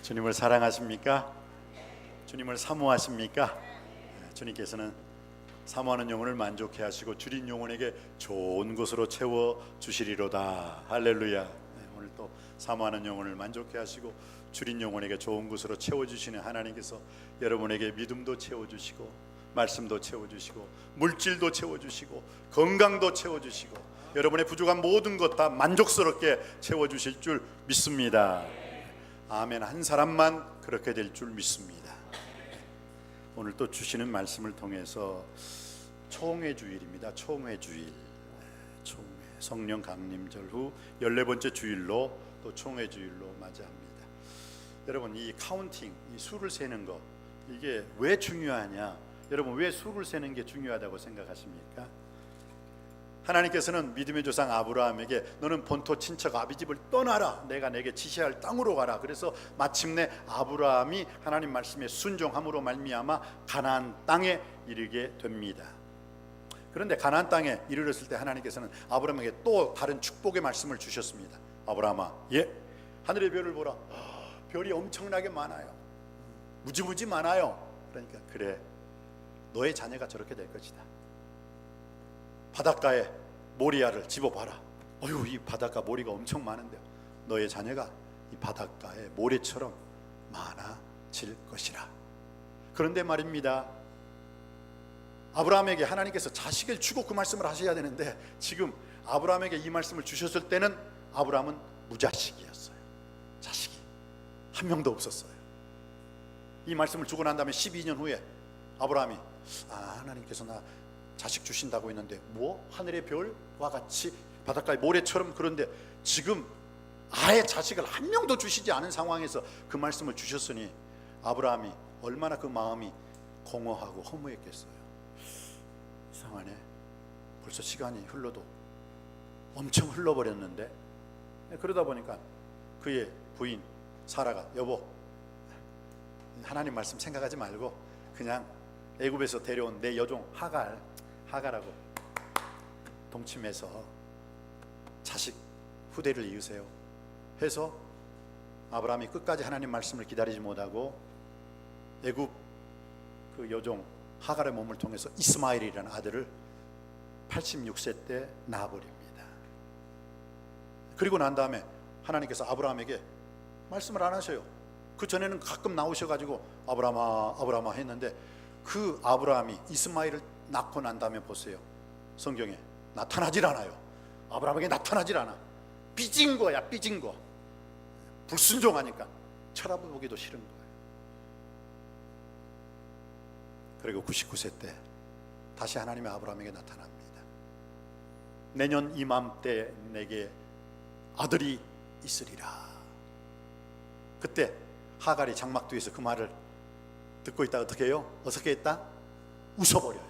주님을 사랑하십니까? 주님을 사모하십니까? 주님께서는 사모하는 영혼을 만족해 하시고 줄인 영혼에게 좋은 것으로 채워 주시리로다. 할렐루야. 오늘 또 사모하는 영혼을 만족해 하시고 줄인 영혼에게 좋은 것으로 채워주시는 하나님께서 여러분에게 믿음도 채워주시고 말씀도 채워주시고 물질도 채워주시고 건강도 채워주시고 여러분의 부족한 모든 것 다 만족스럽게 채워주실 줄 믿습니다. 아멘. 한 사람만 그렇게 될 줄 믿습니다. 오늘 또 주시는 말씀을 통해서 총회 주일입니다. 총회 주일, 총회 성령 강림절 후 14번째 주일로 또 총회 주일로 맞이합니다. 여러분, 이 카운팅, 이 수를 세는 거, 이게 왜 중요하냐? 여러분, 왜 수를 세는 게 중요하다고 생각하십니까? 하나님께서는 믿음의 조상 아브라함에게 너는 본토 친척 아비집을 떠나라, 내가 내게 지시할 땅으로 가라. 그래서 마침내 아브라함이 하나님 말씀에 순종함으로 말미암아 가나안 땅에 이르게 됩니다. 그런데 가나안 땅에 이르렀을 때 하나님께서는 아브라함에게 또 다른 축복의 말씀을 주셨습니다. 아브라함아, 하늘의 별을 보라. 별이 엄청나게 많아요. 무지무지 많아요. 그러니까 그래, 너의 자녀가 저렇게 될 것이다. 바닷가에 모리아를 집어봐라. 이 바닷가 모리가 엄청 많은데요, 너의 자녀가 이 바닷가의 모래처럼 많아질 것이라. 그런데 말입니다, 아브라함에게 하나님께서 자식을 주고 그 말씀을 하셔야 되는데 지금 아브라함에게 이 말씀을 주셨을 때는 아브라함은 무자식이었어요. 자식이 한 명도 없었어요. 이 말씀을 주고 난 다음에 12년 후에 아브라함이 하나님께서 나 자식 주신다고 했는데 하늘의 별과 같이 바닷가의 모래처럼, 그런데 지금 아예 자식을 한 명도 주시지 않은 상황에서 그 말씀을 주셨으니 아브라함이 얼마나 그 마음이 공허하고 허무했겠어요. 이상하네, 벌써 시간이 흘러도 엄청 흘러버렸는데. 그러다 보니까 그의 부인 사라가 여보, 하나님 말씀 생각하지 말고 그냥 애굽에서 데려온 내 여종 하갈하고 동침해서 자식 후대를 이으세요 해서 아브라함이 끝까지 하나님 말씀을 기다리지 못하고 애굽 그 여종 하갈의 몸을 통해서 이스마엘이라는 아들을 86세 때 낳아버립니다. 그리고 난 다음에 하나님께서 아브라함에게 말씀을 안 하셔요. 그 전에는 가끔 나오셔가지고 아브라함아 했는데 그 아브라함이 이스마엘을 낳고 난 다음에 보세요, 성경에 나타나질 않아요. 아브라함에게 나타나질 않아. 삐진 거야, 삐진 거. 불순종하니까 쳐다보기도 싫은 거예요. 그리고 99세 때 다시 하나님이 아브라함에게 나타납니다. 내년 이맘때 내게 아들이 있으리라. 그때 하갈이 장막 뒤에서 그 말을 듣고 있다 어떻게 해요? 어떻게 했다? 웃어버려요.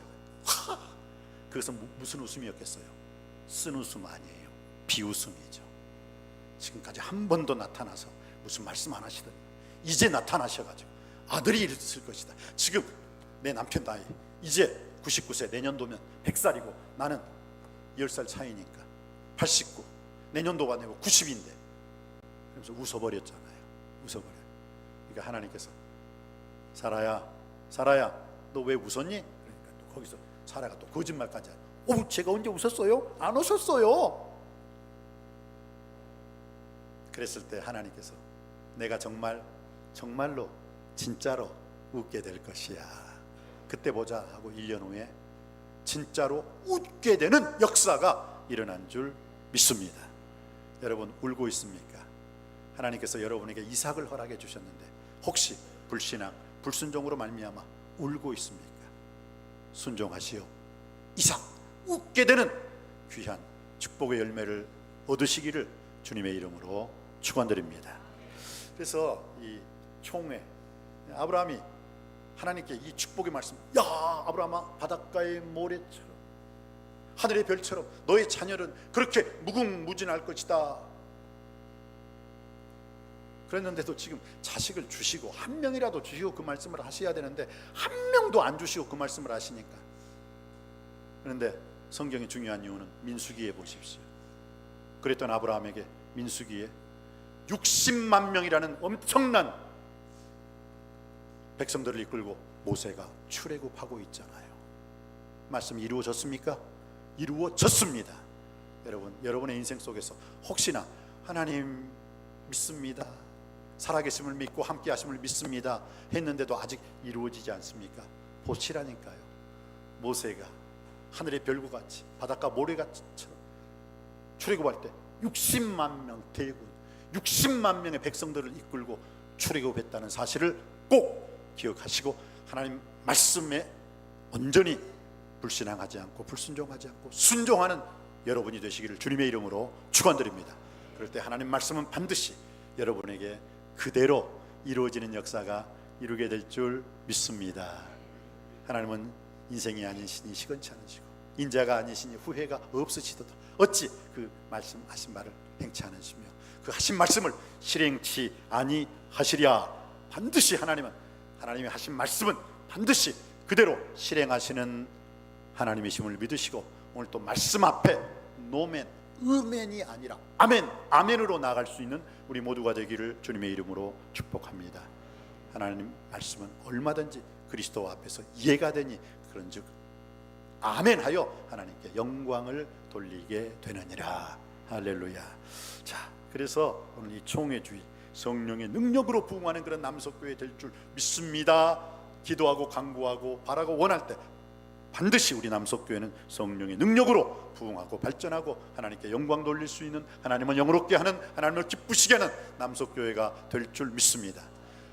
그것은 무슨 웃음이었겠어요? 쓴웃음 아니에요. 비웃음이죠. 지금까지 한 번도 나타나서 무슨 말씀 안 하시더니 이제 나타나셔가지고 아들이 있을 것이다. 지금 내 남편 나이 이제 99세, 내년도면 100살이고 나는 10살 차이니까 89, 내년도가 아니고 90인데 그래서 웃어버렸잖아요. 웃어버려요. 그러니까 하나님께서 사라야 너 왜 웃었니? 그러니까 또 거기서 사라가 또 거짓말까지 제가 언제 웃었어요? 안 웃었어요. 그랬을 때 하나님께서 내가 정말로 진짜로 웃게 될 것이야, 그때 보자 하고 1년 후에 진짜로 웃게 되는 역사가 일어난 줄 믿습니다. 여러분, 울고 있습니까? 하나님께서 여러분에게 이삭을 허락해 주셨는데 혹시 불신앙, 불순종으로 말미암아 울고 있습니까? 순종하시오. 이삭, 웃게 되는 귀한 축복의 열매를 얻으시기를 주님의 이름으로 축원드립니다. 그래서 이 총회, 아브라함이 하나님께 이 축복의 말씀, 아브라함아, 바닷가의 모래처럼 하늘의 별처럼 너의 자녀는 그렇게 무궁무진할 것이다. 그랬는데도 지금 자식을 주시고 한 명이라도 주시고 그 말씀을 하셔야 되는데 한 명도 안 주시고 그 말씀을 하시니까. 그런데 성경이 중요한 이유는 민수기에 보십시오. 그랬던 아브라함에게 민수기에 60만 명이라는 엄청난 백성들을 이끌고 모세가 출애굽하고 있잖아요. 말씀이 이루어졌습니까? 이루어졌습니다. 여러분의 인생 속에서 혹시나 하나님 믿습니다, 살아계심을 믿고 함께 하심을 믿습니다 했는데도 아직 이루어지지 않습니까? 보시라니까요. 모세가 하늘의 별구같이 바닷가 모래같이처럼 출애굽할 때 60만 명 대군, 60만 명의 백성들을 이끌고 출애굽했다는 사실을 꼭 기억하시고 하나님 말씀에 온전히 불신앙하지 않고 불순종하지 않고 순종하는 여러분이 되시기를 주님의 이름으로 축원드립니다. 그럴 때 하나님 말씀은 반드시 여러분에게 그대로 이루어지는 역사가 이루게 될 줄 믿습니다. 하나님은 인생이 아닌 신이 시건치 않으시고 인자가 아니시니 후회가 없으시도다. 어찌 그 말씀하신 바를 행치 않으시며 그 하신 말씀을 실행치 아니하시랴. 반드시 하나님이 하신 말씀은 반드시 그대로 실행하시는 하나님이심을 믿으시고 오늘 또 말씀 앞에 노멘, 으멘이 아니라 아멘, 아멘으로 나아갈 수 있는 우리 모두가 되기를 주님의 이름으로 축복합니다. 하나님 말씀은 얼마든지 그리스도 앞에서 이해가 되니 그런즉 아멘하여 하나님께 영광을 돌리게 되느니라. 할렐루야. 자, 그래서 오늘 이 총회 주의 성령의 능력으로 부흥하는 그런 남석교회 될 줄 믿습니다. 기도하고 간구하고 바라고 원할 때 반드시 우리 남석교회는 성령의 능력으로 부흥하고 발전하고 하나님께 영광 돌릴 수 있는, 하나님을 영화롭게 하는, 하나님을 기쁘시게 하는 남석교회가 될 줄 믿습니다.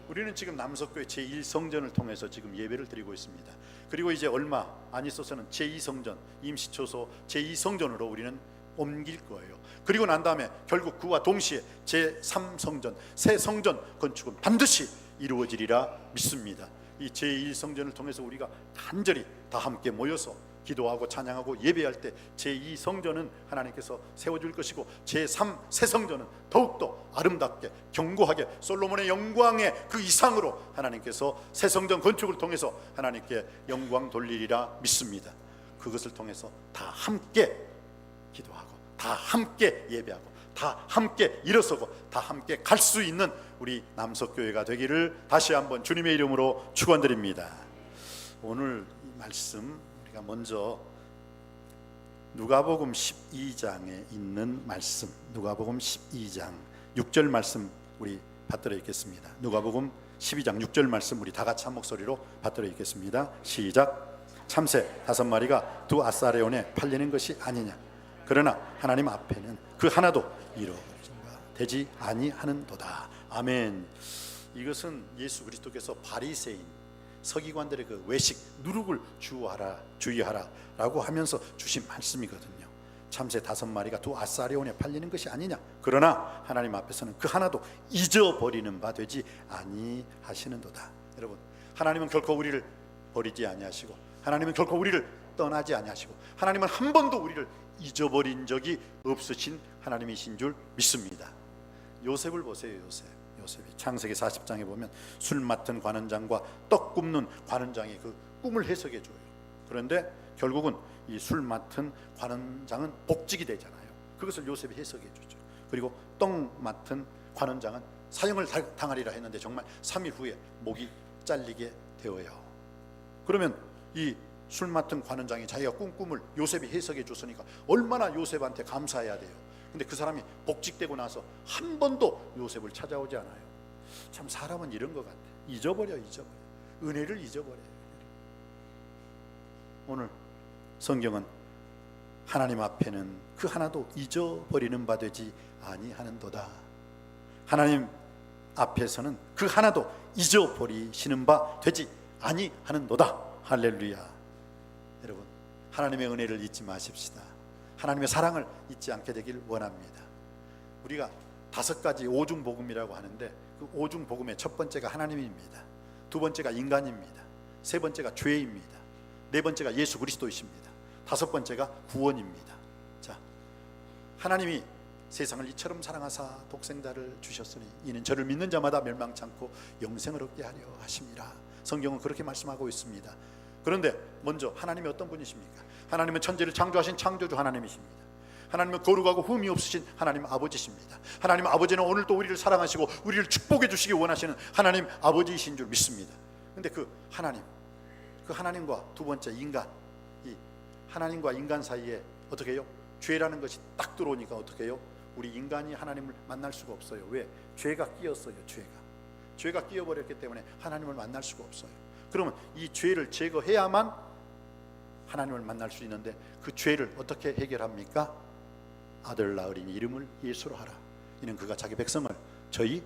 우리는 지금 남석교회 제1성전을 통해서 지금 예배를 드리고 있습니다. 그리고 이제 얼마 안 있어서는 제2성전, 임시초소 제2성전으로 우리는 옮길 거예요. 그리고 난 다음에 결국 그와 동시에 제3성전, 새 성전 건축은 반드시 이루어지리라 믿습니다. 이 제1성전을 통해서 우리가 간절히 다 함께 모여서 기도하고 찬양하고 예배할 때 제2성전은 하나님께서 세워줄 것이고 제3 새성전은 더욱더 아름답게 견고하게 솔로몬의 영광의 그 이상으로 하나님께서 새성전 건축을 통해서 하나님께 영광 돌리리라 믿습니다. 그것을 통해서 다 함께 기도하고 다 함께 예배하고 다 함께 일어서고 다 함께 갈 수 있는 우리 남석교회가 되기를 다시 한번 주님의 이름으로 축원드립니다. 오늘 이 말씀 우리가 먼저 누가복음 12장에 있는 말씀, 누가복음 12장 6절 말씀 우리 받들어 읽겠습니다. 누가복음 12장 6절 말씀 우리 다 같이 한 목소리로 받들어 읽겠습니다. 시작. 참새 5마리가 두 아사레온에 팔리는 것이 아니냐. 그러나 하나님 앞에는 그 하나도 이루어진바 되지 아니하는도다. 아멘. 이것은 예수 그리스도께서 바리새인 서기관들의 그 외식 누룩을 주의하라라고 하면서 주신 말씀이거든요. 참새 5마리가 두 아사레온에 팔리는 것이 아니냐. 그러나 하나님 앞에서는 그 하나도 잊어버리는 바 되지 아니하시는도다. 여러분, 하나님은 결코 우리를 버리지 아니하시고 하나님은 결코 우리를 떠나지 아니하시고 하나님은 한 번도 우리를 잊어버린 적이 없으신 하나님이신 줄 믿습니다. 요셉을 보세요. 요셉이 창세기 40장에 보면 술 맡은 관원장과 떡 굽는 관원장이 그 꿈을 해석해 줘요. 그런데 결국은 이 술 맡은 관원장은 복직이 되잖아요. 그것을 요셉이 해석해 주죠. 그리고 떡 맡은 관원장은 사형을 당하리라 했는데 정말 3일 후에 목이 잘리게 되어요. 그러면 이 술 맡은 관원장이 자기가 꾼 꿈을 요셉이 해석해 줬으니까 얼마나 요셉한테 감사해야 돼요. 근데 그 사람이 복직되고 나서 한 번도 요셉을 찾아오지 않아요. 참 사람은 이런 것 같아. 잊어버려. 은혜를 잊어버려요. 오늘 성경은 하나님 앞에는 그 하나도 잊어버리는 바 되지 아니하는도다. 하나님 앞에서는 그 하나도 잊어버리시는 바 되지 아니하는도다. 할렐루야. 여러분, 하나님의 은혜를 잊지 마십시다. 하나님의 사랑을 잊지 않게 되길 원합니다. 우리가 5가지 오중복음이라고 하는데 그 오중복음의 첫 번째가 하나님입니다. 두 번째가 인간입니다. 세 번째가 죄입니다. 네 번째가 예수 그리스도이십니다. 5번째가 구원입니다. 자, 하나님이 세상을 이처럼 사랑하사 독생자를 주셨으니 이는 저를 믿는 자마다 멸망치 않고 영생을 얻게 하려 하심이라. 성경은 그렇게 말씀하고 있습니다. 그런데 먼저 하나님이 어떤 분이십니까? 하나님은 천지를 창조하신 창조주 하나님이십니다. 하나님은 거룩하고 흠이 없으신 하나님 아버지십니다. 하나님 아버지는 오늘도 우리를 사랑하시고 우리를 축복해 주시기 원하시는 하나님 아버지이신 줄 믿습니다. 근데 그 하나님과 두 번째 인간, 이 하나님과 인간 사이에 어떻게 해요? 죄라는 것이 딱 들어오니까 어떻게 해요? 우리 인간이 하나님을 만날 수가 없어요. 왜? 죄가 끼었어요. 죄가 끼어버렸기 때문에 하나님을 만날 수가 없어요. 그러면 이 죄를 제거해야만 하나님을 만날 수 있는데, 그 죄를 어떻게 해결합니까? 아들 낳으리니 이름을 예수로 하라. 이는 그가 자기 백성을 저희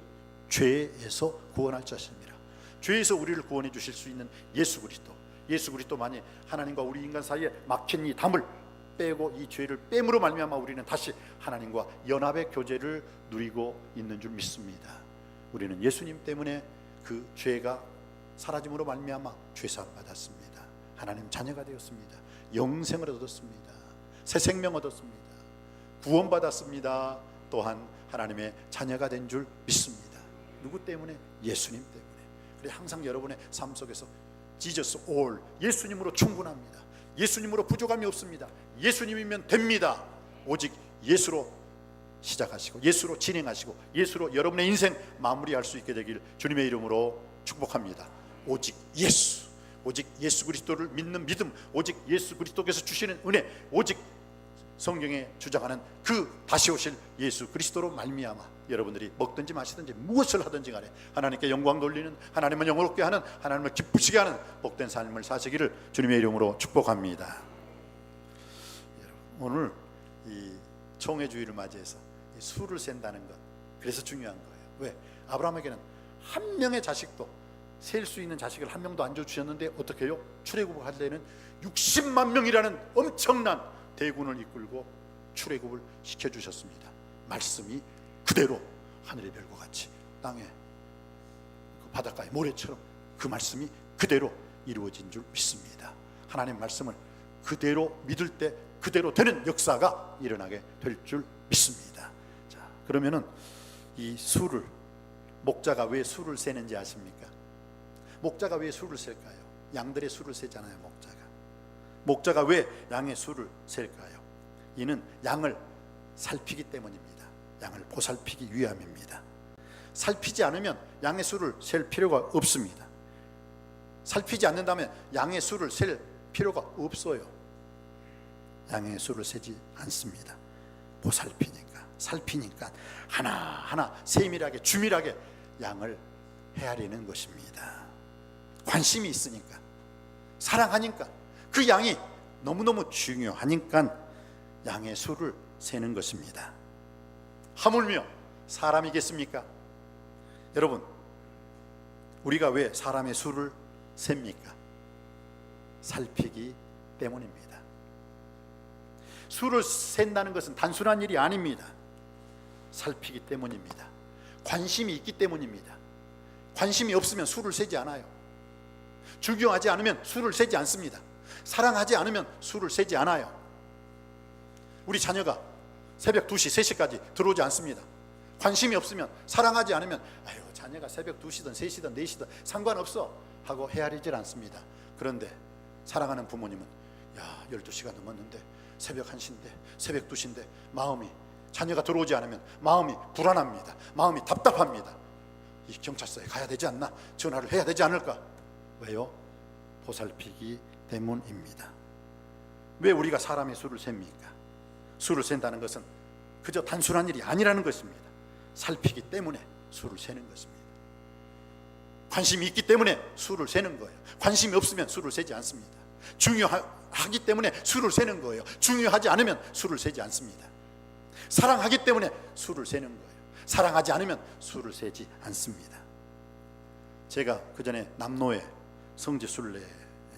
죄에서 구원할 자십니다. 죄에서 우리를 구원해 주실 수 있는 예수 그리스도만이 하나님과 우리 인간 사이에 막힌 이 담을 빼고 이 죄를 뺨으로 말미암아 우리는 다시 하나님과 연합의 교제를 누리고 있는 줄 믿습니다. 우리는 예수님 때문에 그 죄가 사라짐으로 말미암아 죄사함 받았습니다. 하나님 자녀가 되었습니다. 영생을 얻었습니다. 새 생명 얻었습니다. 구원받았습니다. 또한 하나님의 자녀가 된 줄 믿습니다. 누구 때문에? 예수님 때문에. 그래, 항상 여러분의 삶 속에서 Jesus all, 예수님으로 충분합니다. 예수님으로 부족함이 없습니다. 예수님이면 됩니다. 오직 예수로 시작하시고 예수로 진행하시고 예수로 여러분의 인생 마무리할 수 있게 되길 주님의 이름으로 축복합니다. 오직 예수 그리스도를 믿는 믿음, 오직 예수 그리스도께서 주시는 은혜, 오직 성경에 주장하는 그 다시 오실 예수 그리스도로 말미암아 여러분들이 먹든지 마시든지 무엇을 하든지 간에 하나님께 영광 돌리는, 하나님을 영화롭게 하는, 하나님을 기쁘시게 하는 복된 삶을 사시기를 주님의 이름으로 축복합니다. 오늘 이 총회주의를 맞이해서 이 수를 센다는 것, 그래서 중요한 거예요. 왜? 아브라함에게는 한 명의 자식도, 셀 수 있는 자식을 한 명도 안 주셨는데 어떻게 해요? 출애굽을 할 때는 60만 명이라는 엄청난 대군을 이끌고 출애굽을 시켜주셨습니다. 말씀이 그대로 하늘의 별과 같이 땅에 그 바닷가의 모래처럼 그 말씀이 그대로 이루어진 줄 믿습니다. 하나님 말씀을 그대로 믿을 때 그대로 되는 역사가 일어나게 될 줄 믿습니다. 자, 그러면은 이 수를, 목자가 왜 수를 세는지 아십니까? 목자가 왜 수를 셀까요? 양들의 수를 세잖아요. 목자가 왜 양의 수를 셀까요? 이는 양을 살피기 때문입니다. 양을 보살피기 위함입니다. 살피지 않으면 양의 수를 셀 필요가 없습니다. 살피지 않는다면 양의 수를 셀 필요가 없어요. 양의 수를 세지 않습니다. 보살피니까, 살피니까 하나하나 세밀하게 주밀하게 양을 헤아리는 것입니다. 관심이 있으니까, 사랑하니까, 그 양이 너무너무 중요하니까 양의 수를 세는 것입니다. 하물며 사람이겠습니까? 여러분, 우리가 왜 사람의 수를 셉니까? 살피기 때문입니다. 수를 센다는 것은 단순한 일이 아닙니다. 살피기 때문입니다. 관심이 있기 때문입니다. 관심이 없으면 수를 세지 않아요. 존경하지 않으면 수를 세지 않습니다. 사랑하지 않으면 수를 세지 않아요. 우리 자녀가 새벽 2시, 3시까지 들어오지 않습니다. 관심이 없으면, 사랑하지 않으면 아유, 자녀가 새벽 2시든 3시든 4시든 상관없어 하고 헤아리질 않습니다. 그런데 사랑하는 부모님은 야, 12시가 넘었는데 새벽 1시인데 새벽 2시인데 마음이, 자녀가 들어오지 않으면 마음이 불안합니다. 마음이 답답합니다. 이 경찰서에 가야 되지 않나? 전화를 해야 되지 않을까? 왜요? 보살피기 때문입니다. 왜 우리가 사람의 수를 셉니까? 수를 센다는 것은 그저 단순한 일이 아니라는 것입니다. 살피기 때문에 수를 세는 것입니다. 관심이 있기 때문에 수를 세는 거예요. 관심이 없으면 수를 세지 않습니다. 중요하기 때문에 수를 세는 거예요. 중요하지 않으면 수를 세지 않습니다. 사랑하기 때문에 수를 세는 거예요. 사랑하지 않으면 수를 세지 않습니다. 제가 그 전에 남로에 성지순례에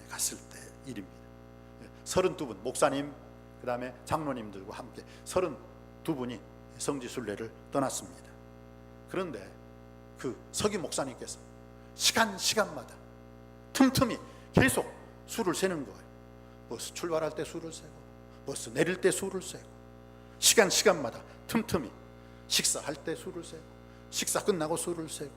갔을 때 일입니다. 32분, 목사님 그 다음에 장로님들과 함께 32분이 성지순례를 떠났습니다. 그런데 그 서기 목사님께서 시간마다 틈틈이 계속 수를 세는 거예요. 버스 출발할 때 수를 세고, 버스 내릴 때 수를 세고, 시간마다 틈틈이 식사할 때 수를 세고, 식사 끝나고 수를 세고,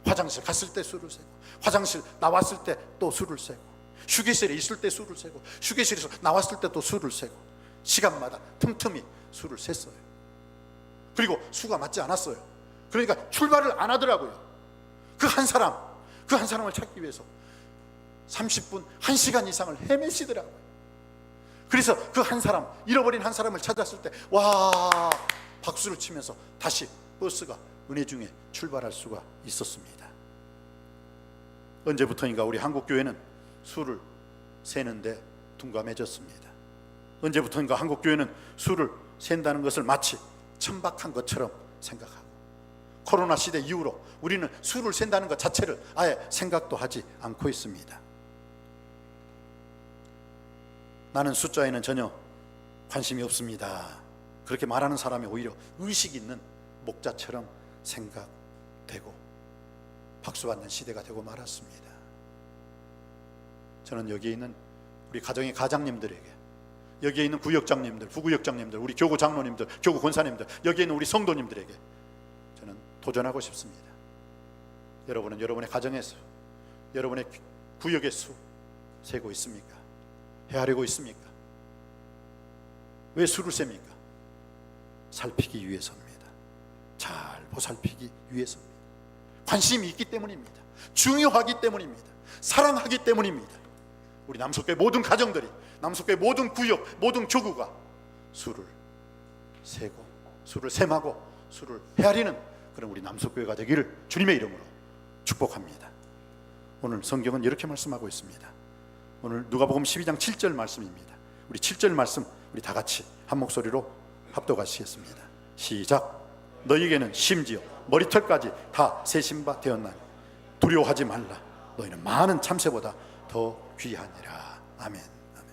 화장실 갔을 때 수를 세고, 화장실 나왔을 때 또 수를 세고, 휴게실에 있을 때 수를 세고, 휴게실에서 나왔을 때 또 수를 세고, 시간마다 틈틈이 수를 셌어요. 그리고 수가 맞지 않았어요. 그러니까 출발을 안 하더라고요. 그 한 사람을 찾기 위해서 30분, 1시간 이상을 헤매시더라고요. 그래서 그 한 사람, 잃어버린 한 사람을 찾았을 때 와, 박수를 치면서 다시 버스가 은혜 중에 출발할 수가 있었습니다. 언제부터인가 우리 한국교회는 술을 세는데 둔감해졌습니다. 언제부터인가 한국교회는 술을 센다는 것을 마치 천박한 것처럼 생각하고, 코로나 시대 이후로 우리는 술을 센다는 것 자체를 아예 생각도 하지 않고 있습니다. 나는 숫자에는 전혀 관심이 없습니다, 그렇게 말하는 사람이 오히려 의식 있는 목자처럼 생각되고 박수받는 시대가 되고 말았습니다. 저는 여기에 있는 우리 가정의 가장님들에게, 여기에 있는 구역장님들, 부구역장님들, 우리 교구 장로님들, 교구 권사님들, 여기에 있는 우리 성도님들에게 저는 도전하고 싶습니다. 여러분은 여러분의 가정의 수, 여러분의 구역의 수 세고 있습니까? 헤아리고 있습니까? 왜 술을 셉니까? 살피기 위해서입니다. 잘 보살피기 위해서입니다. 관심이 있기 때문입니다. 중요하기 때문입니다. 사랑하기 때문입니다. 우리 남석교회 모든 가정들이, 남석교회 모든 구역, 모든 교구가 술을 세고 술을 셈하고 술을 헤아리는 그런 우리 남석교회가 되기를 주님의 이름으로 축복합니다. 오늘 성경은 이렇게 말씀하고 있습니다. 오늘 누가복음 12장 7절 말씀입니다. 우리 7절 말씀 우리 다 같이 한 목소리로 합독하시겠습니다. 시작. 너희에게는 심지어 머리털까지 다 세신 바 되었나니 두려워하지 말라. 너희는 많은 참새보다 더 귀하니라. 아멘. 아멘.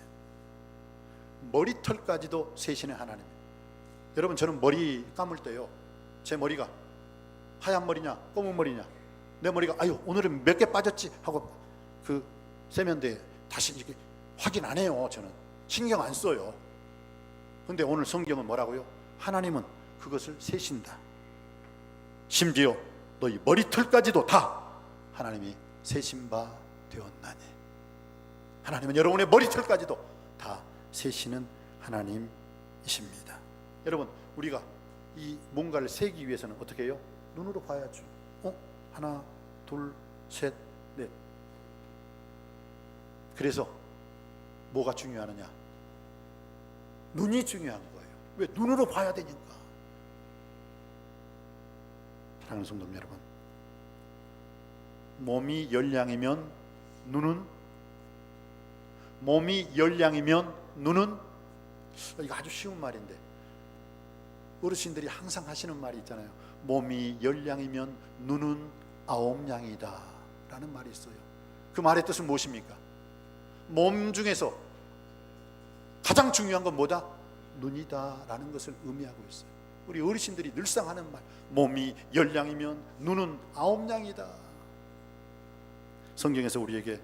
머리털까지도 세시는 하나님. 여러분, 저는 머리 감을 때요, 제 머리가 하얀 머리냐 검은 머리냐, 내 머리가 아유 오늘은 몇 개 빠졌지 하고 그 세면대에 다시 이렇게 확인 안 해요. 저는 신경 안 써요. 근데 오늘 성경은 뭐라고요? 하나님은 그것을 세신다. 심지어 너희 머리털까지도 다 하나님이 세신 바 되었나니. 하나님은 여러분의 머리털까지도 다 세시는 하나님이십니다. 여러분, 우리가 이 뭔가를 세기 위해서는 어떻게 해요? 눈으로 봐야죠. 하나, 둘, 셋, 넷. 그래서 뭐가 중요하느냐? 눈이 중요한 거예요. 왜? 눈으로 봐야 되니까. 사랑하는 성도 여러분, 몸이 열량이면 눈은, 몸이 열량이면 눈은, 이거 아주 쉬운 말인데 어르신들이 항상 하시는 말이 있잖아요. 몸이 열량이면 눈은 9냥이다 라는 말이 있어요. 그 말의 뜻은 무엇입니까? 몸 중에서 가장 중요한 건 뭐다? 눈이다 라는 것을 의미하고 있어요. 우리 어르신들이 늘상 하는 말, 몸이 열량이면 눈은 9냥이다. 성경에서 우리에게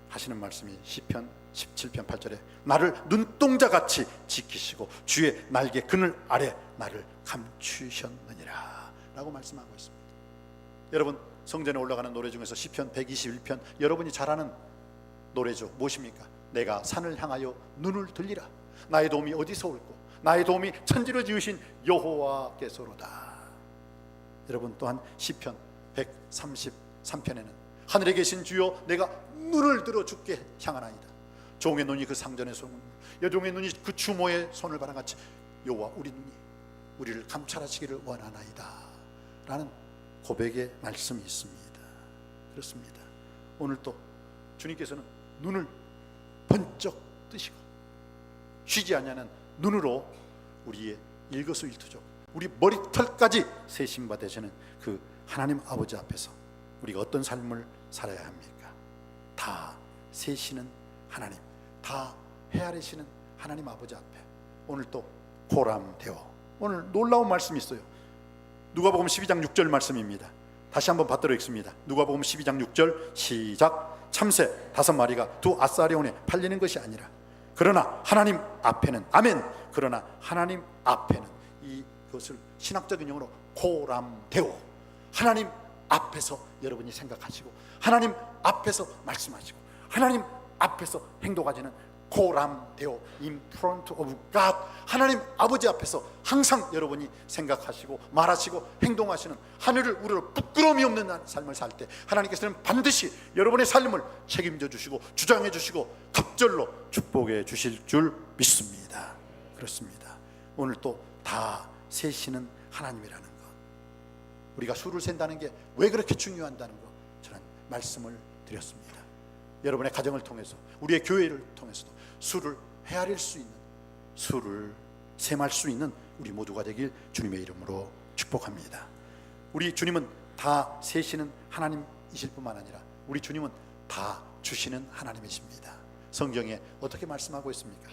하시는 말씀이 시편 17편 8절에 나를 눈동자같이 지키시고 주의 날개 그늘 아래 나를 감추셨느니라 라고 말씀하고 있습니다. 여러분, 성전에 올라가는 노래 중에서 시편 121편 여러분이 잘 아는 노래죠. 무엇입니까? 내가 산을 향하여 눈을 들리라. 나의 도움이 어디서 올꼬? 나의 도움이 천지를 지으신 여호와께서로다. 여러분, 또한 시편 133편에는 하늘에 계신 주여 내가 눈을 들어 주께 향하나이다. 종의 눈이 그 상전의 손을, 여종의 눈이 그 주모의 손을 바라같이 여호와 우리 눈이 우리를 감찰하시기를 원하나이다 라는 고백의 말씀이 있습니다. 그렇습니다. 오늘 또 주님께서는 눈을 번쩍 뜨시고 쉬지 않냐는 눈으로 우리의 일거수일투족, 우리 머리털까지 세신 바 되시는 그 하나님 아버지 앞에서 우리가 어떤 삶을 살아야 합니까? 다 세시는 하나님, 다 헤아리시는 하나님 아버지 앞에 오늘 또 고람되어, 오늘 놀라운 말씀이 있어요. 누가복음 12장 6절 말씀입니다. 다시 한번 받들어 읽습니다. 누가복음 12장 6절 시작. 참새 5마리가 두 아사리온에 팔리는 것이 아니라 그러나 하나님 앞에는, 아멘, 그러나 하나님 앞에는, 이것을 신학적인 용어로 고람되어, 하나님 앞에서 여러분이 생각하시고 하나님 앞에서 말씀하시고 하나님 앞에서 행동하지는 고람되어 in front of God, 하나님 아버지 앞에서 항상 여러분이 생각하시고 말하시고 행동하시는, 하늘을 우러러 부끄러움이 없는 삶을 살 때 하나님께서는 반드시 여러분의 삶을 책임져 주시고 주장해 주시고 갑절로 축복해 주실 줄 믿습니다. 그렇습니다. 오늘 또 다 세시는 하나님이라는 것, 우리가 수를 센다는 게 왜 그렇게 중요한다는 것 저는 말씀을 드렸습니다. 여러분의 가정을 통해서, 우리의 교회를 통해서도 수를 헤아릴 수 있는, 수를 셈할 수 있는 우리 모두가 되길 주님의 이름으로 축복합니다. 우리 주님은 다 세시는 하나님이실 뿐만 아니라 우리 주님은 다 주시는 하나님이십니다. 성경에 어떻게 말씀하고 있습니까?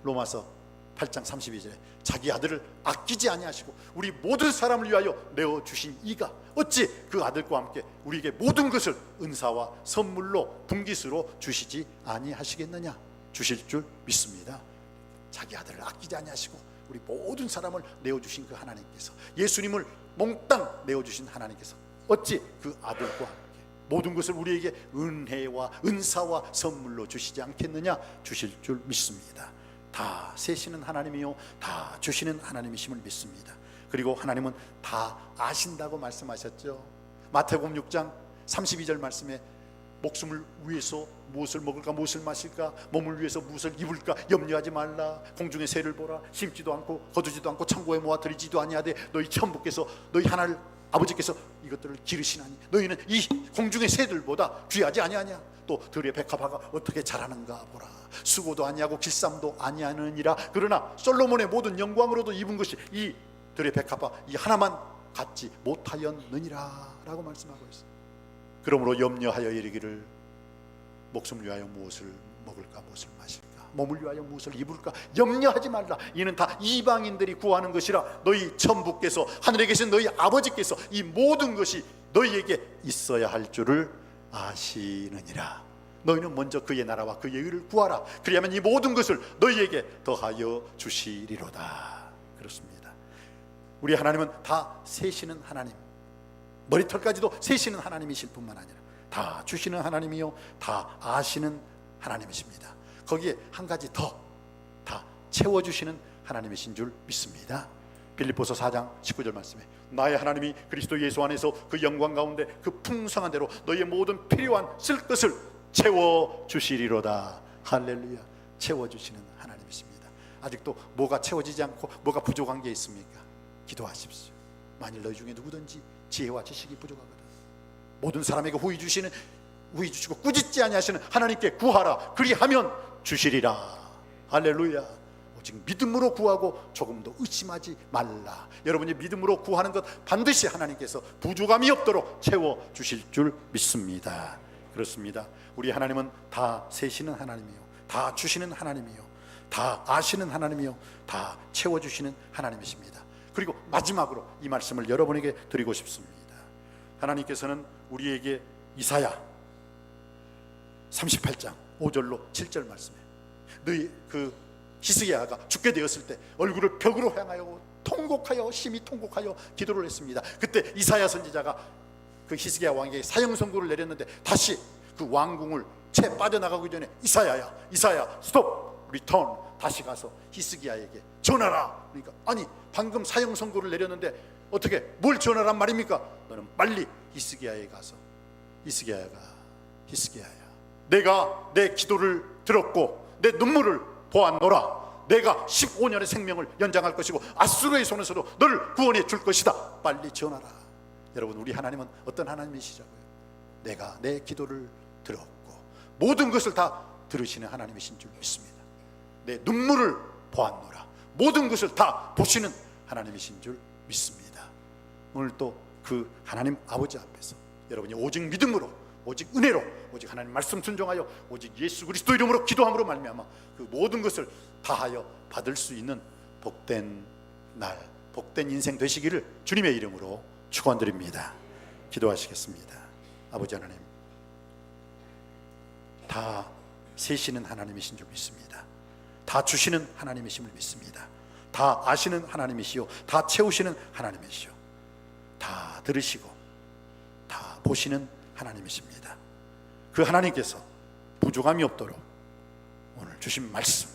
로마서 8장 32절에 자기 아들을 아끼지 아니하시고 우리 모든 사람을 위하여 내어주신 이가 어찌 그 아들과 함께 우리에게 모든 것을 은사와 선물로 분깃으로 주시지 아니하시겠느냐. 주실 줄 믿습니다. 자기 아들을 아끼지 아니하시고 우리 모든 사람을 내어주신 그 하나님께서, 예수님을 몽땅 내어주신 하나님께서 어찌 그 아들과 함께 모든 것을 우리에게 은혜와 은사와 선물로 주시지 않겠느냐. 주실 줄 믿습니다. 다 세시는 하나님이요 다 주시는 하나님이심을 믿습니다. 그리고 하나님은 다 아신다고 말씀하셨죠. 마태복음 6장 32절 말씀에 목숨을 위해서 무엇을 먹을까 무엇을 마실까, 몸을 위해서 무엇을 입을까 염려하지 말라. 공중의 새를 보라. 심지도 않고 거두지도 않고 창고에 모아 들이지도 아니하되 너희 천부께서, 너희 하나님 아버지께서 이것들을 기르시나니 너희는 이 공중의 새들보다 귀하지 아니하냐. 또 들의 백합화가 어떻게 자라는가 보라. 수고도 아니하고 길쌈도 아니하느니라. 그러나 솔로몬의 모든 영광으로도 입은 것이 이 들의 백합화 이 하나만 갖지 못하였느니라 라고 말씀하고 있어요. 그러므로 염려하여 이르기를 목숨을 위하여 무엇을 먹을까 무엇을 마실까, 몸을 위하여 무엇을 입을까 염려하지 말라. 이는 다 이방인들이 구하는 것이라. 너희 천부께서, 하늘에 계신 너희 아버지께서 이 모든 것이 너희에게 있어야 할 줄을 아시느니라. 너희는 먼저 그의 나라와 그의 의를 구하라. 그리하면 이 모든 것을 너희에게 더하여 주시리로다. 그렇습니다. 우리 하나님은 다 세시는 하나님, 머리털까지도 세시는 하나님이실 뿐만 아니라 다 주시는 하나님이요 다 아시는 하나님이십니다. 거기에 한 가지 더 다 채워주시는 하나님이신 줄 믿습니다. 빌립보서 4장 19절 말씀에 나의 하나님이 그리스도 예수 안에서 그 영광 가운데 그 풍성한 대로 너희의 모든 필요한 쓸 것을 채워주시리로다. 할렐루야. 채워주시는 하나님이십니다. 아직도 뭐가 채워지지 않고 뭐가 부족한 게 있습니까? 기도하십시오. 만일 너희 중에 누구든지 지혜와 지식이 부족하거든 모든 사람에게 후히 주시고 꾸짖지 아니하시는 하나님께 구하라. 그리하면 주시리라. 할렐루야. 오직 믿음으로 구하고 조금도 의심하지 말라. 여러분이 믿음으로 구하는 것 반드시 하나님께서 부족함이 없도록 채워주실 줄 믿습니다. 그렇습니다. 우리 하나님은 다 세시는 하나님이요 다 주시는 하나님이요 다 아시는 하나님이요 다 채워주시는 하나님이십니다. 그리고 마지막으로 이 말씀을 여러분에게 드리고 싶습니다. 하나님께서는 우리에게 이사야 38장 5절로 7절 말씀에 너희 그 히스기야가 죽게 되었을 때 얼굴을 벽으로 향하여 통곡하여 심히 통곡하여 기도를 했습니다. 그때 이사야 선지자가 그 히스기야 왕에게 사형 선고를 내렸는데 다시 그 왕궁을 채 빠져나가기 전에 이사야야 스톱 리턴, 다시 가서 히스기야에게 전하라. 그러니까 아니 방금 사형 선고를 내렸는데 어떻게 뭘 전하란 말입니까? 너는 빨리 히스기야에 가서 히스기야야 내가 내 기도를 들었고 내 눈물을 보았노라. 내가 15년의 생명을 연장할 것이고 아수르의 손에서도 너를 구원해 줄 것이다. 빨리 전하라. 여러분 우리 하나님은 어떤 하나님이시냐고요? 내가 내 기도를 들었고 모든 것을 다 들으시는 하나님이신 줄 믿습니다. 내 눈물을 보았노라. 모든 것을 다 보시는 하나님이신 줄 믿습니다. 오늘 또 그 하나님 아버지 앞에서 여러분이 오직 믿음으로 오직 은혜로 오직 하나님 말씀 순종하여 오직 예수 그리스도 이름으로 기도함으로 말미암아 그 모든 것을 다하여 받을 수 있는 복된 날, 복된 인생 되시기를 주님의 이름으로 축원드립니다. 기도하시겠습니다. 아버지 하나님, 다 세시는 하나님이신 줄 믿습니다. 다 주시는 하나님이심을 믿습니다. 다 아시는 하나님이시요 다 채우시는 하나님이시요 다 들으시고 다 보시는 하나님이십니다. 그 하나님께서 부족함이 없도록 오늘 오늘 주신 말씀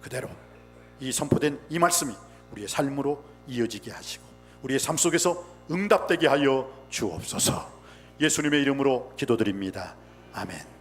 그대로 이 선포된 이 말씀이 우리의 삶으로 이어지게 하시고 우리의 삶 속에서 응답되게 하여 주옵소서. 예수님의 이름으로 기도드립니다. 아멘.